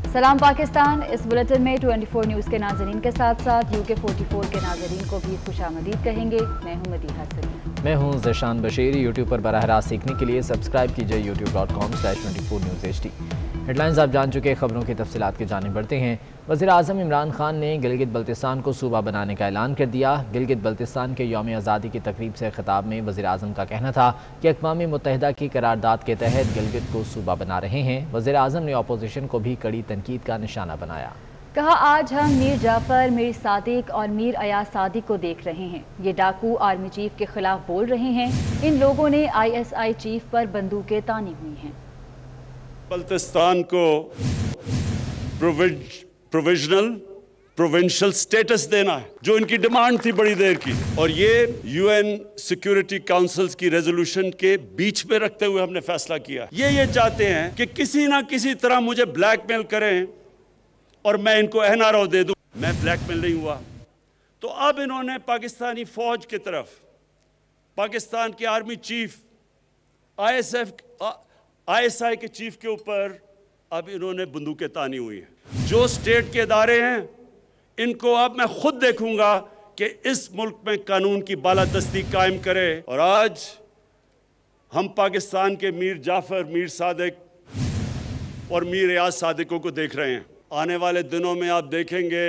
सलाम पाकिस्तान। इस बुलेटिन में 24 न्यूज़ के नाज़रीन के साथ साथ UK 44 के नाज़रीन को भी खुशामदीद कहेंगे। मैं हूं मदीहा सलीम। मैं हूं ज़शान बशीर। यूट्यूब पर बराह रास्त सीखने के लिए सब्सक्राइब कीजिए youtube.com/24 News HD। हेडलाइंस आप जान चुके, खबरों की तफसीलात की जानिब बढ़ते हैं। वज़ीर आज़म इमरान खान ने गिलगित बल्तिस्तान को सूबा बनाने का ऐलान कर दिया। गिलगित बल्तिस्तान के यौम आज़ादी की तकरीब से खिताब में वज़ीर आज़म का कहना था कि अक़वाम मुत्तहिदा की करारदाद के तहत गिलगित को सूबा बना रहे हैं। वज़ीर आज़म ने अपोजिशन को भी कड़ी तनकीद का निशाना बनाया। कहा, आज हम मीर जाफ़र, मीर सादिक और मीर अयाज सादिक को देख रहे हैं। ये डाकू आर्मी चीफ के खिलाफ बोल रहे हैं। इन लोगों ने ISI चीफ पर बंदूकें तानी हुई हैं। बल्तिस्तान को प्रोविंशियल स्टेटस देना है, जो इनकी डिमांड थी बड़ी देर की, और ये UN सिक्योरिटी काउंसिल्स की रेजोल्यूशन के बीच में रखते हुए हमने फैसला किया। ये चाहते हैं कि किसी ना किसी तरह मुझे ब्लैकमेल करें और मैं इनको NRO दे दूं। मैं ब्लैकमेल नहीं हुआ। तो अब इन्होंने पाकिस्तानी फौज की तरफ, पाकिस्तान के आर्मी चीफ, ISI के चीफ के ऊपर अब इन्होंने बंदूकें तानी हुई हैं। जो स्टेट के इदारे हैं, इनको अब मैं खुद देखूंगा कि इस मुल्क में कानून की बालादस्ती कायम करे। और आज हम पाकिस्तान के मीर जाफ़र, मीर सादिक और मीर अयाज सादिकों को देख रहे हैं। आने वाले दिनों में आप देखेंगे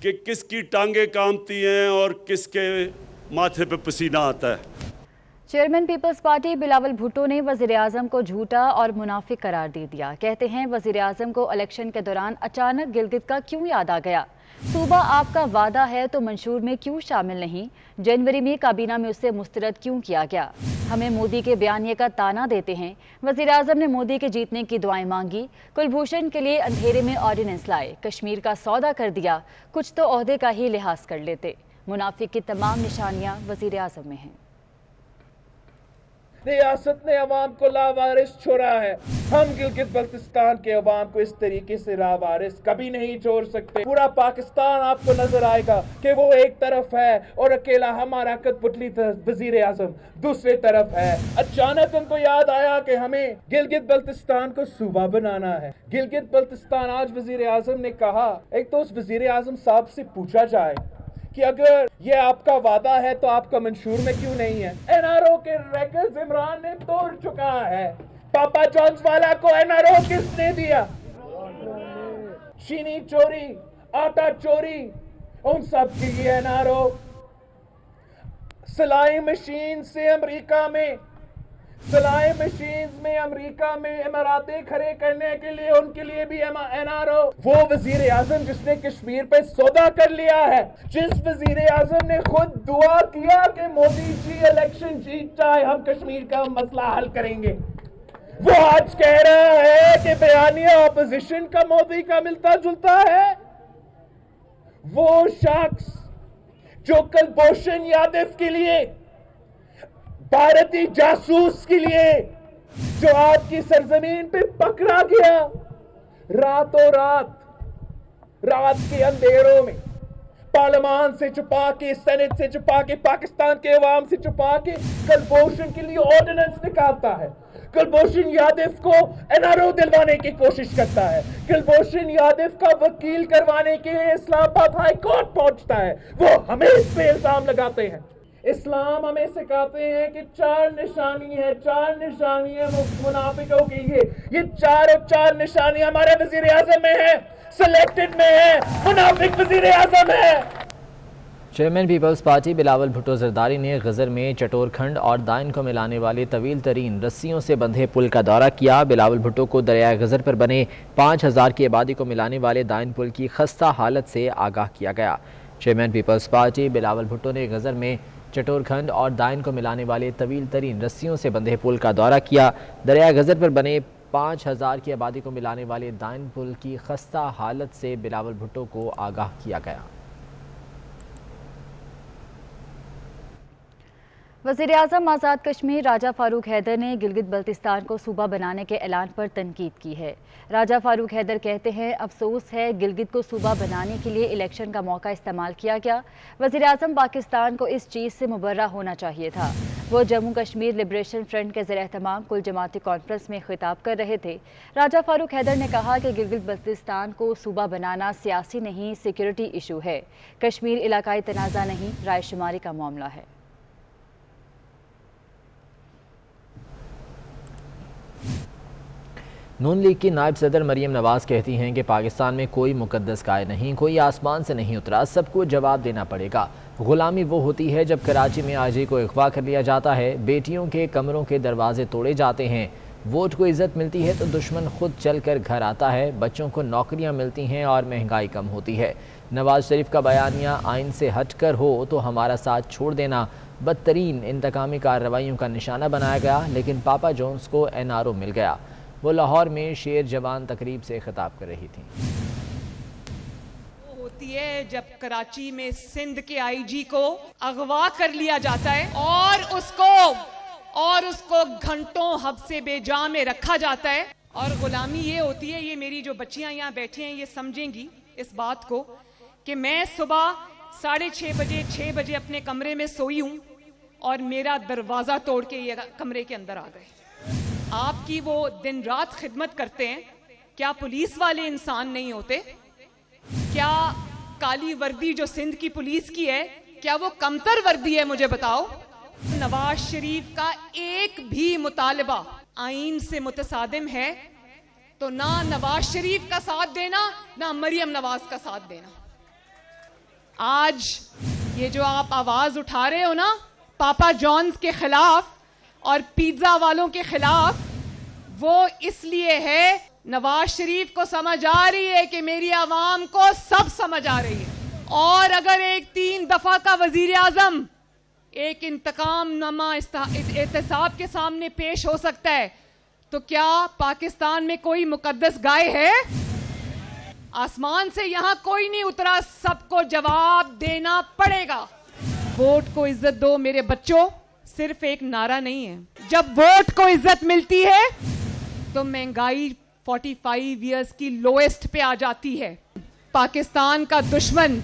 कि किसकी टांगें कांपती हैं और किसके माथे पे पसीना आता है। चेयरमैन पीपल्स पार्टी बिलावल भुट्टो ने वज़ीर आज़म को झूठा और मुनाफिक करार दे दिया। कहते हैं, वज़ीर आज़म को इलेक्शन के दौरान अचानक गिलगित का क्यों याद आ गया? सूबा आपका वादा है तो मंशूर में क्यों शामिल नहीं? जनवरी में काबीना में उससे मुस्तरद क्यों किया गया? हमें मोदी के बयानिए का ताना देते हैं। वज़ीर आज़म ने मोदी के जीतने की दुआएं मांगी, कुलभूषण के लिए अंधेरे में ऑर्डिनेंस लाए, कश्मीर का सौदा कर दिया। कुछ तो ओहदे का ही लिहाज कर लेते। मुनाफिक की तमाम निशानियां वज़ीर आज़म में हैं। रियासत ने अवाम को लावारिस छोड़ा है। हम गिलगित बल्तिस्तान के अवाम को इस तरीके से लावारिस कभी नहीं छोड़ सकते। पूरा पाकिस्तान आपको नजर आएगा कि वो एक तरफ है और अकेला हमारा कठपुतली वजीर आजम दूसरी तरफ है। अचानक उनको याद आया कि हमें गिलगित बल्तिस्तान को सूबा बनाना है। गिलगित बल्तिस्तान, आज वजीर आजम ने कहा, एक तो उस वजीर आजम साहब से पूछा जाए कि अगर ये आपका वादा है तो आपका मंशूर में क्यों नहीं है? NRO के रैकेट्स इमरान ने तोड़ चुका है। पापा जॉन्स वाला को NRO किसने दिया? चीनी चोरी, आटा चोरी, उन सब के लिए NRO। सिलाई मशीन से अमेरिका में, सिलाई मशीन में अमेरिका में इमारतें खड़े करने के लिए उनके लिए भी NRO। वो वजीर आजम जिसने कश्मीर पे सौदा कर लिया है, जिस वजीर आजम ने खुद दुआ किया कि मोदी जी इलेक्शन जीत जाए, हम कश्मीर का मसला हल करेंगे, वो आज कह रहा है कि बयानिया ऑपोजिशन का मोदी का मिलता जुलता है। वो शख्स जो कुलभूषण यादव के लिए, भारतीय जासूस के लिए, जो आपकी सरजमीन पे पकड़ा गया, रातों रात के अंधेरों में पार्लियामान से छुपा के, सेनेट से छुपा के, पाकिस्तान के अवाम से छुपा के कुलभूषण के लिए ऑर्डिनेंस निकालता है। कुलभूषण यादव को NRO दिलवाने की कोशिश करता है। कुलभूषण यादव का वकील करवाने के लिए इस्लामाबाद हाई कोर्ट पहुंचता है। वो हमें इस पे इल्जाम लगाते हैं। इस्लाम हमें सिखाते हैं कि चार निशानी है मुनाफिकों की। ये चार निशानी हमारे वजीर आजम में है, सिलेक्टेड में है, मुनाफिक वजीर आजम है। चेयरमैन पीपल्स पार्टी बिलावल भुट्टो जरदारी ने गजर में चटोरखंड और दाइन को मिलाने वाले तवील तरीन रस्सियों से बंधे पुल का दौरा किया। बिलावल भुट्टो को दरिया गजर पर बने 5000 की आबादी को मिलाने वाले दाइन पुल की खस्ता हालत से आगाह किया गया। चेयरमैन पीपल्स पार्टी बिलावल भुट्टो ने गजर में चटोरखंड और दाइन को मिलाने वाले तवील तरीन रस्सियों से बंधे पुल का दौरा किया। दरिया गजर पर बने 5000 की आबादी को मिलाने वाले दाइन पुल की खस्ता हालत से बिलावल भुट्टो को आगाह किया गया। वज़ीर-ए-आज़म आज़ाद कश्मीर राजा फारूक हैदर ने गिलगित बल्तिस्तान को सूबा बनाने के ऐलान पर तनकीद की है। राजा फारूक हैदर कहते हैं, अफसोस है गिलगित को सूबा बनाने के लिए इलेक्शन का मौका इस्तेमाल किया गया। वज़ीर-ए-आज़म पाकिस्तान को इस चीज़ से मुबर्रा होना चाहिए था। وہ جموں کشمیر لبریشن فرنٹ کے زیر اہتمام کل جماعتی کانفرنس میں خطاب کر رہے تھے۔ راجہ فاروق حیدر نے کہا کہ گلگت بلتستان کو صوبہ بنانا سیاسی نہیں، سیکیورٹی ایشو ہے۔ کشمیر علاقائی تنازع نہیں، رائے شماری کا معاملہ ہے۔ نون لیگ کی نائب صدر مریم نواز کہتی ہیں کہ پاکستان میں کوئی مقدس کائے نہیں، کوئی آسمان سے نہیں اترا، سب کو جواب دینا پڑے گا۔ غلامی وہ ہوتی ہے جب کراچی میں آجی کو اغوا کر لیا جاتا ہے، بیٹیوں کے کمروں کے دروازے توڑے جاتے ہیں، ووٹ کو عزت ملتی ہے تو دشمن خود چل کر گھر آتا ہے، بچوں کو نوکریاں ملتی ہیں اور مہنگائی کم ہوتی ہے۔ نواز شریف کا بیانیہ آئین سے ہٹ کر ہو تو ہمارا ساتھ چھوڑ دینا، بدترین انتقامی کارروائیوں کا نشانہ بنایا گیا، لیکن پاپا جونز کو NRO مل گیا۔ وہ لاہور میں شیر جوان تقریب سے خطاب کر رہی تھیں۔ ہوتی ہے جب کراچی میں سندھ کے IG کو اغوا کر لیا جاتا ہے اور اس کو گھنٹوں حبس بے جا میں رکھا جاتا ہے، اور غلامی یہ ہوتی ہے، یہ میری جو بچیاں یہاں بیٹھی ہیں یہ سمجھیں گی اس بات کو، کہ میں صبح 6:30 بجے اپنے کمرے میں سوئی ہوں اور میرا دروازہ توڑ کے یہ کمرے کے اندر آ گئے۔ آپ کی وہ دن رات خدمت کرتے ہیں، کیا پولیس والے انسان نہیں ہوتے؟ کیا کالی وردی جو سندھ کی پولیس کی ہے، کیا وہ کمتر وردی ہے؟ مجھے بتاؤ۔ نواز شریف کا ایک بھی مطالبہ آئین سے متصادم ہے تو نہ نواز شریف کا ساتھ دینا، نہ مریم نواز کا ساتھ دینا۔ آج یہ جو آپ آواز اٹھا رہے ہو نا پاپا جونز کے خلاف اور پیزا والوں کے خلاف، وہ اس لیے ہے نواز شریف کو سمجھ آ رہی ہے کہ میری عوام کو سب سمجھ آ رہی ہے، اور اگر ایک 3 دفعہ کا وزیر اعظم ایک انتقام نامہ احتساب کے سامنے پیش ہو سکتا ہے تو کیا پاکستان میں کوئی مقدس گائے ہے؟ آسمان سے یہاں کوئی نہیں اترا، سب کو جواب دینا پڑے گا۔ ووٹ کو عزت دو میرے بچوں صرف ایک نعرہ نہیں ہے، جب ووٹ کو عزت ملتی ہے تو مہنگائی 45 ایئرز کی لوئسٹ پہ آ جاتی ہے۔ پاکستان کا دشمن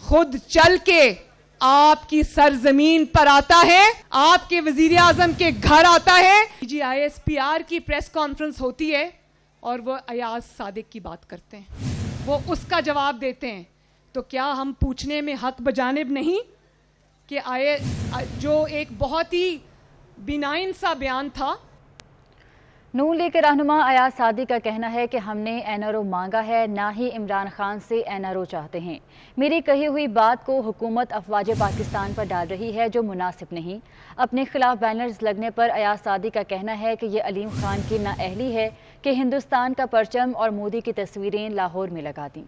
خود چل کے آپ کی سرزمین پر آتا ہے، آپ کے وزیر اعظم کے گھر آتا ہے۔ ISPR کی پریس کانفرنس ہوتی ہے اور وہ ایاز صادق کی بات کرتے ہیں، وہ اس کا جواب دیتے ہیں، تو کیا ہم پوچھنے میں حق بجانب نہیں کہ جو ایک بہت ہی بینائن سا بیان تھا؟ نون لیگ کے رہنما ایاز صادق کا کہنا ہے کہ ہم نے NRO مانگا ہے، نہ ہی عمران خان سے NRO چاہتے ہیں۔ میری کہی ہوئی بات کو حکومت افواج پاکستان پر ڈال رہی ہے جو مناسب نہیں۔ اپنے خلاف بینرز لگنے پر ایاز صادق کا کہنا ہے کہ یہ علیم خان کی نااہلی ہے کہ ہندوستان کا پرچم اور مودی کی تصویریں لاہور میں لگا دیں۔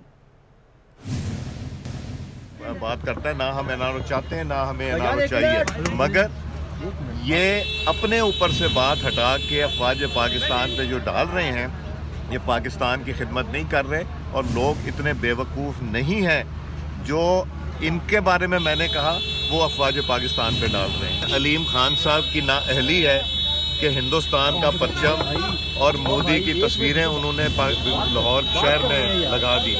بات کرتا ہے نہ ہم NRO چاہتے ہیں، نہ ہمیں NRO چاہیے، مگر یہ اپنے اوپر سے بات ہٹا کے افواج پاکستان پہ جو ڈال رہے ہیں، یہ پاکستان کی خدمت نہیں کر رہے، اور لوگ اتنے بے وقوف نہیں ہیں جو ان کے بارے میں نے کہا وہ افواج پاکستان پہ ڈال رہے ہیں۔ علیم خان صاحب کی نااہلی ہے کہ ہندوستان کا پرچم اور مودی کی تصویریں انہوں نے لاہور شہر میں لگا دی،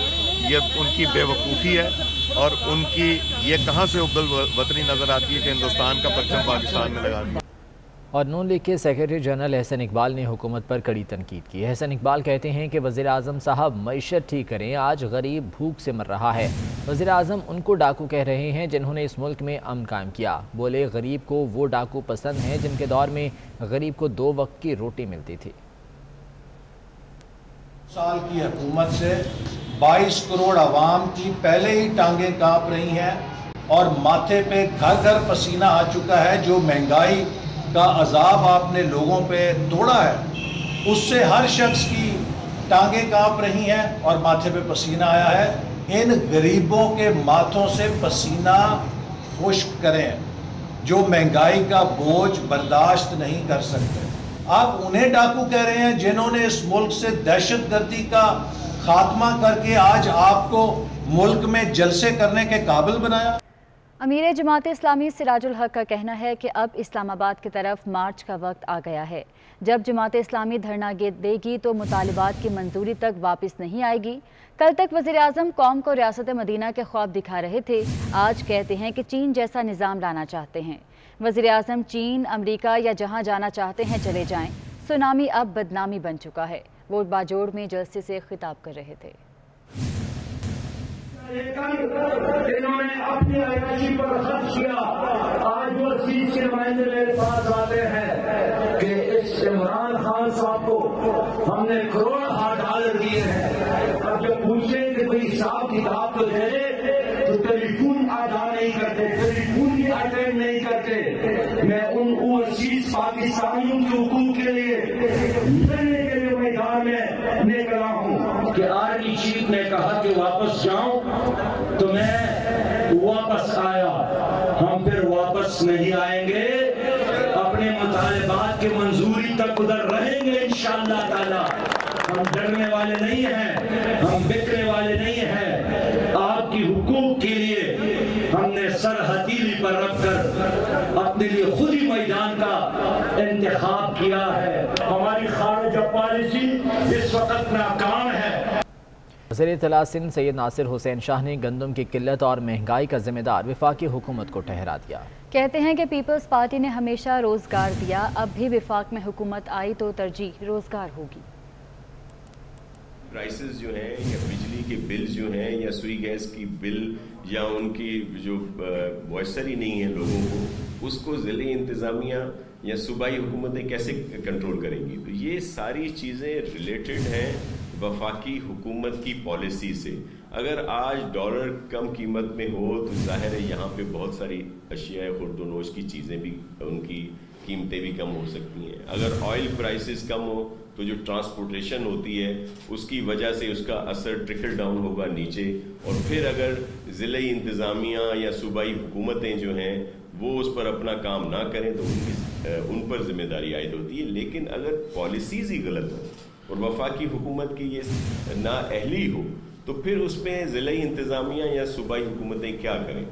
یہ ان کی بے وقوفی ہے، اور ان کی یہ کہاں سے عبد الوطنی نظر آتی ہے کہ ہندوستان کا پرچم پاکستان میں لگا دیا۔ اور نون لیگ کے سیکریٹری جنرل احسن اقبال نے حکومت پر کڑی تنقید کی۔ احسن اقبال کہتے ہیں کہ وزیر اعظم صاحب معیشت ٹھیک کریں، آج غریب بھوک سے مر رہا ہے۔ وزیر اعظم ان کو ڈاکو کہہ رہے ہیں جنہوں نے اس ملک میں امن قائم کیا۔ بولے غریب کو وہ ڈاکو پسند ہیں جن کے دور میں غریب کو 2 وقت کی روٹی ملتی تھی۔ سال کی حکومت سے 22 کروڑ عوام کی پہلے ہی ٹانگیں کانپ رہی ہیں اور ماتھے پہ گھر گھر پسینہ آ چکا ہے۔ جو مہنگائی کا عذاب آپ نے لوگوں پہ توڑا ہے، اس سے ہر شخص کی ٹانگیں کانپ رہی ہیں اور ماتھے پہ پسینہ آیا ہے۔ ان غریبوں کے ماتھوں سے پسینہ خشک کریں جو مہنگائی کا بوجھ برداشت نہیں کر سکتے۔ آپ انہیں ڈاکو کہہ رہے ہیں جنہوں نے اس ملک سے دہشت گردی کا خاتمہ کر کے آج آپ کو ملک میں جلسے کرنے کے قابل بنایا۔ امیر جماعت اسلامی سراج الحق کا کہنا ہے کہ اب اسلام آباد کی طرف مارچ کا وقت آ گیا ہے۔ جب جماعت اسلامی دھرنا دے گی تو مطالبات کی منظوری تک واپس نہیں آئے گی۔ کل تک وزیر اعظم قوم کو ریاست مدینہ کے خواب دکھا رہے تھے، آج کہتے ہیں کہ چین جیسا نظام لانا چاہتے ہیں۔ वज़ीर-ए-आज़म चीन, अमरीका या जहां जाना चाहते हैं चले जाएं। सुनामी अब बदनामी बन चुका है। वोट बाजोड़ में जलसे से खिताब कर रहे थे। इन्होंने अपनी आयाशी पर खर्च किया। आज वो सीट के नुमाइंदे मेरे पास आते हैं कि इस इमरान खान साहब को हमने $करोड़ दिए हैं। अब जब पूछे कि कोई हिसाब किताब तो दे तो टेलीफोन अदा नहीं करते, टेलीफोन भी अटेंड नहीं करते। मैं उन ओवरसीज पाकिस्तानियों के हुकूक के लिए लड़ने के लिए मैदान में निकला हूँ कि आर्मी चीफ ने कहा कि वापस जाऊं तो मैं वापस आया। हम फिर वापस नहीं आएंगे, अपने मुतालिबात की मंजूरी तक उधर रहेंगे इंशाअल्लाह ताला। हम डरने वाले नहीं हैं, हम बिकने वाले नहीं हैं। आपकी हुकूक के लिए हमने सर हथेली पर रखकर अपने लिए खुद ही मैदान का इंतखाब किया है। हमारी खारिजा पॉलिसी इस वक्त नाकाम है। वज़ीर इत्तला सिंध सैयद नासिर हुसैन शाह ने गंदम की किल्लत और महंगाई का जिम्मेदार वफाकी हुकूमत को ठहरा दिया। कहते हैं कि पीपल्स पार्टी ने हमेशा रोजगार दिया, अब भी वफाक में हुकूमत आई तो तरजीह रोजगार होगी। प्राइसेस जो हैं या बिजली के बिल जो हैं या सुई गैस की बिल या उनकी जो मयसर ही नहीं है लोगों को, उसको ज़िले इंतज़ामिया या सूबाई हुकूमतें कैसे कंट्रोल करेंगी। तो ये सारी चीज़ें रिलेटेड हैं वफाकी हुकूमत की पॉलिसी से। अगर आज डॉलर कम कीमत में हो तो जाहिर है यहाँ पे बहुत सारी अशिया खुर्दोनोश की चीज़ें भी, उनकी कीमतें भी कम हो सकती हैं। अगर ऑयल प्राइसेस कम हो तो जो ट्रांसपोर्टेशन होती है उसकी वजह से उसका असर ट्रिकल डाउन होगा नीचे, और फिर अगर ज़िले इंतज़ामिया या सूबाई हुकूमतें जो हैं वो उस पर अपना काम ना करें तो उन पर जिम्मेदारी आयद होती है। लेकिन अगर पॉलिसीज़ ही गलत हो और वफाकी हुकूमत की ये नाअहली हो तो फिर उसमें ज़िले इंतज़ामिया या सूबाई हुकूमतें क्या करें।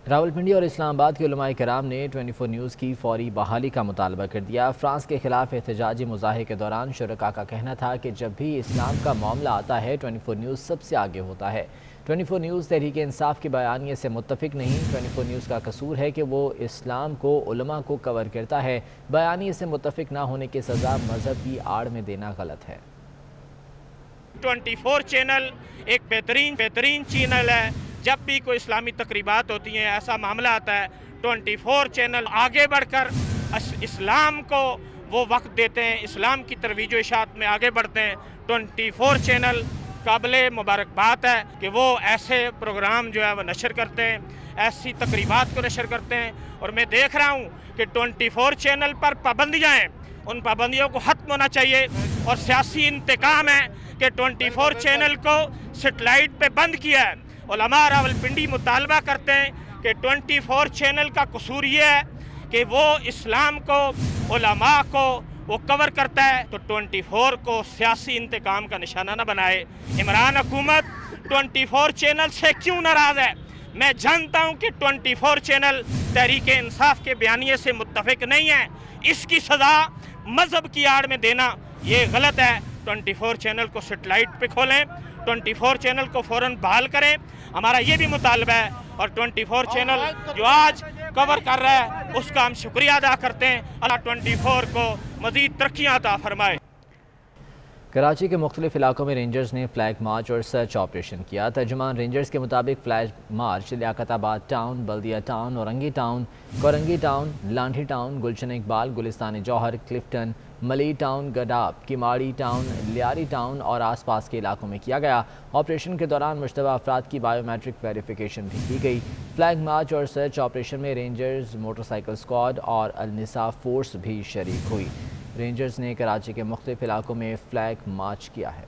रावलपिंडी और इस्लामाबाद के उलमाए कराम ने 24 न्यूज़ की फौरी बहाली का मुतालबा कर दिया। फ्रांस के खिलाफ एहतजाजी मुजाहे के दौरान शुरका का कहना था कि जब भी इस्लाम का मामला आता है 24 न्यूज़ सबसे आगे होता है। 24 न्यूज़ तहरीक इंसाफ के बयानिए से मुत्तफिक नहीं। 24 न्यूज़ का कसूर है कि वो इस्लाम को, उलमा को कवर करता है। बयानिए से मुत्तफिक ना होने की सज़ा मज़हब की आड़ में देना गलत है। 24 चैनल एक बेहतरीन चैनल है। जब भी कोई इस्लामी तकरीबात होती हैं, ऐसा मामला आता है, 24 चैनल आगे बढ़कर इस्लाम को वो वक्त देते हैं, इस्लाम की तरवीज व इशाअत में आगे बढ़ते हैं। 24 चैनल काबिले मुबारकबाद है कि वो ऐसे प्रोग्राम जो है वो नशर करते हैं, ऐसी तकरीबात को नशर करते हैं। और मैं देख रहा हूँ कि 24 चैनल पर पाबंदियाँ हैं, उन पाबंदियों को ख़त्म होना चाहिए। और सियासी इंतकाम है कि 24 चैनल को सेटेलाइट पे बंद किया है। उलमा रावलपिंडी मुतालबा करते हैं कि 24 चैनल का कसूर ये है कि वो इस्लाम को, उलमा को वो कवर करता है, तो 24 को सियासी इंतकाम का निशाना न बनाए। इमरान हुकूमत 24 चैनल से क्यों नाराज़ है? मैं जानता हूँ कि 24 चैनल तहरीक इंसाफ के बयानिए से मुत्तफिक नहीं है। इसकी सज़ा मज़हब की आड़ में देना ये गलत है। 24 चैनल को सेटेलाइट पे खोलें, 24 चैनल को फ़ौरन बहाल करें, हमारा ये भी मुतालबा है। और 24 चैनल जो आज कवर कर रहा है उसका हम शुक्रिया अदा करते हैं। अल्लाह 24 को मज़ीद तरक्कियाँ अता फरमाए। कराची के मुख्तलिफ इलाकों में रेंजर्स ने फ्लैग मार्च और सर्च ऑपरेशन किया। तर्जुमान रेंजर्स के मुताबिक flag march Liaquatabad town, Baldia town, Orangi town, Korangi town, Landhi town, Gulshan Iqbal, Gulistan Jauhar, Clifton, Malir town, Gadap, Kemari town, Lyari town और आसपास के इलाकों में किया गया। ऑपरेशन के दौरान मुश्तबा अफराद की बायोमेट्रिक वेरिफिकेशन भी की गई। फ्लैग मार्च और सर्च ऑपरेशन में रेंजर्स, मोटरसाइकिल स्क्वाड और अल-निसा फोर्स भी शरीक हुई। रेंजर्स ने कराची के मुख्तलिफ इलाकों में फ्लैग मार्च किया है।